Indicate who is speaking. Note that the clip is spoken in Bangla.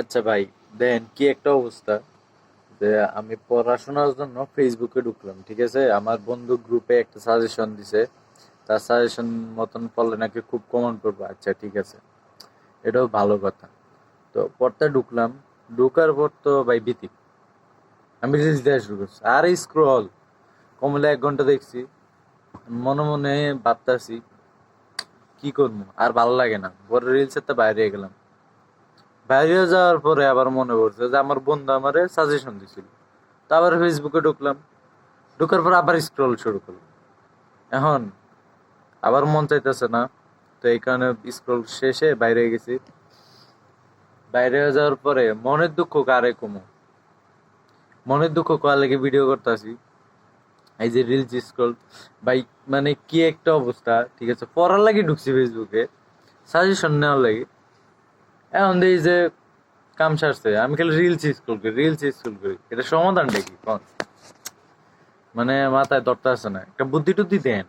Speaker 1: আচ্ছা ভাই, দেন কি একটা অবস্থা যে আমি পড়াশোনার জন্য ফেসবুকে ঢুকলাম, ঠিক আছে? আমার বন্ধু গ্রুপে একটা সাজেশন দিছে, তার সাজেশন মতন পড়লে নাকি খুব কমন পড়বে। আচ্ছা ঠিক আছে, এটাও ভালো কথা। তো পড়তে ঢুকলাম, ঢুকার পর তো ভাই ভীতি, আমি রিলস দেওয়া শুরু করছি আর স্ক্রল কমলে 1 ঘন্টা দেখছি। মনে মনে ভাবতাছি কি করবো, আর ভালো লাগে না, পরে রিলসের তো বাইরে গেলাম। বাইরে যাওয়ার পরে আবার মনে পড়ছে যে আমার বন্ধু আমারে সাজেশন দিছিল, তো আবার ফেসবুকে ঢুকলাম, ঢুকার পর আবার স্ক্রল শুরু করলাম। এখন আবার মন চাইতেছে না, তো এই কারণে স্ক্রল শেষে বাইরে গেছি। বাইরে যাওয়ার পরে মনের দুঃখ কারে কমো, মনের দুঃখ কার লেগে ভিডিও করতেছি, এই যে রিলস স্ক্রল ভাই, মানে কি একটা অবস্থা। ঠিক আছে, পড়ার লাগে ঢুকছি ফেসবুকে, সাজেশন নেওয়ার লাগে। এখন দেখি যে কাম সারছে, আমি খালি রিলস স্ক্রল করি, রিলস স্ক্রল করি। এটা সমাধানটা কি কোন? মানে মাথায় ধরতে আসে না, একটা বুদ্ধি টুদ্ধি দেন।